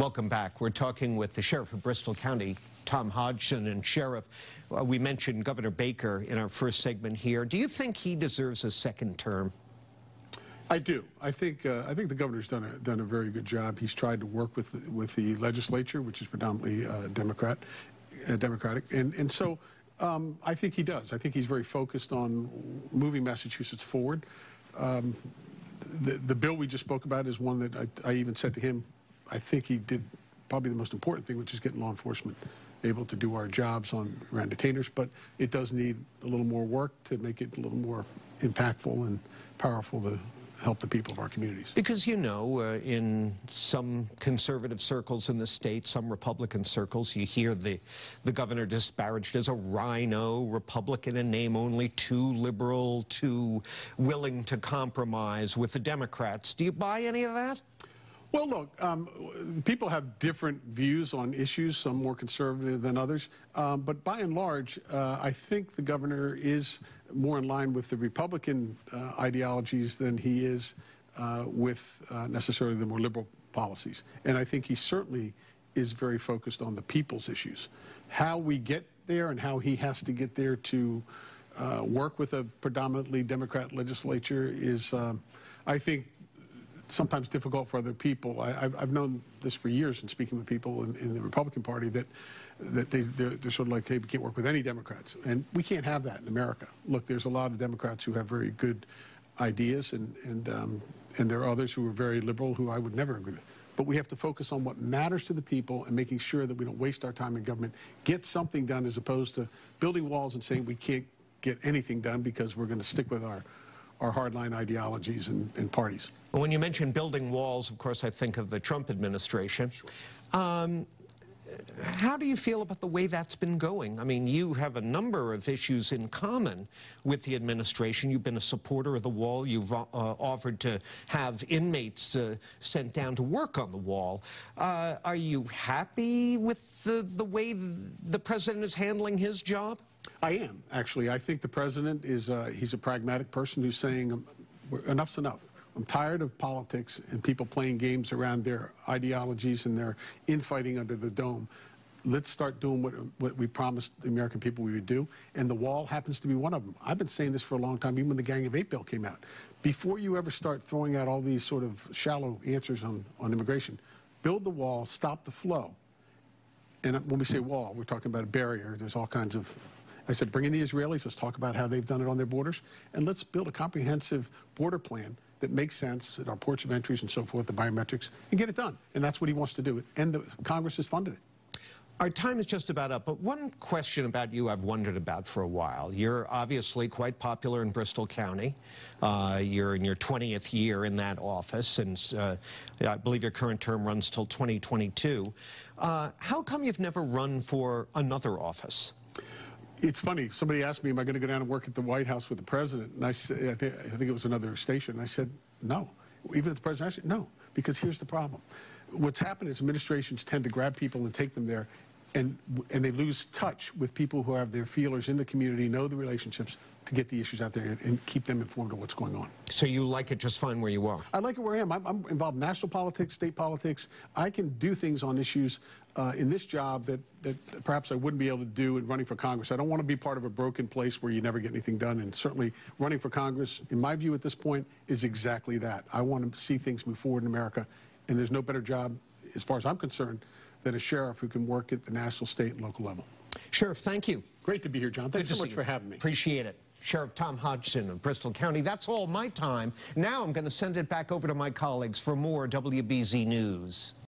Welcome back. We're talking with the Sheriff of Bristol County, Tom Hodgson. And Sheriff, we mentioned Governor Baker in our first segment here. Do you think he deserves a second term? I do. I think the governor's done a very good job. He's tried to work with the legislature, which is predominantly Democratic, and so I think he does. I think he's very focused on moving Massachusetts forward. The bill we just spoke about is one that I even said to him, I think he did probably the most important thing, which is getting law enforcement able to do our jobs around detainers, but it does need a little more work to make it a little more impactful and powerful to help the people of our communities. Because, you know, in some conservative circles in the state, some Republican circles, you hear the governor disparaged as a rhino, Republican in name only, too liberal, too willing to compromise with the Democrats. Do you buy any of that? Well, look, people have different views on issues, some more conservative than others, but by and large, I think the governor is more in line with the Republican ideologies than he is with necessarily the more liberal policies. And I think he certainly is very focused on the people's issues. How we get there and how he has to get there to work with a predominantly Democrat legislature is, I think, sometimes difficult for other people. I've known this for years in speaking with people in the Republican Party that they're sort of like, hey, we can't work with any Democrats. And we can't have that in America. Look, there's a lot of Democrats who have very good ideas, and there are others who are very liberal who I would never agree with. But we have to focus on what matters to the people and making sure that we don't waste our time in government, get something done as opposed to building walls and saying we can't get anything done because we're going to stick with our hardline ideologies and parties. Well, when you mention building walls, of course, I think of the Trump administration. Sure. How do you feel about the way that's been going? I mean, you have a number of issues in common with the administration. You've been a supporter of the wall. You've offered to have inmates sent down to work on the wall. Are you happy with the way the president is handling his job? I am, actually. I think the president is he's a pragmatic person who's saying enough's enough. I'm tired of politics and people playing games around their ideologies and their infighting under the dome. Let's start doing what we promised the American people we would do, and the wall happens to be one of them. I've been saying this for a long time, even when the Gang of Eight bill came out. Before you ever start throwing out all these sort of shallow answers on immigration, build the wall, stop the flow. And when we say wall, we're talking about a barrier. There's all kinds of... I said, bring in the Israelis, let's talk about how they've done it on their borders, and let's build a comprehensive border plan that makes sense at our ports of entries and so forth, the biometrics, and get it done. And that's what he wants to do. And Congress has funded it. Our time is just about up, but one question about you I've wondered about for a while. You're obviously quite popular in Bristol County. You're in your 20th year in that office, and I believe your current term runs till 2022. How come you've never run for another office? It's funny. Somebody asked me, am I going to go down and work at the White House with the president? And I said, I think it was another station. And I said, no. Even at the president, I said, no, because here's the problem. What's happened is administrations tend to grab people and take them there, and they lose touch with people who have their feelers in the community, know the relationships to get the issues out there and keep them informed of what's going on. So you like it just fine where you are? I like it where I am. I'm involved in national politics, state politics. I can do things on issues in this job that perhaps I wouldn't be able to do in running for Congress. I don't want to be part of a broken place where you never get anything done, and certainly running for Congress, in my view at this point, is exactly that. I want to see things move forward in America, and there's no better job, as far as I'm concerned, than a sheriff who can work at the national, state, and local level. Sheriff, thank you. Great to be here, John. Thanks so much for having me. Appreciate it. Sheriff Tom Hodgson of Bristol County. That's all my time. Now I'm going to send it back over to my colleagues for more WBZ News.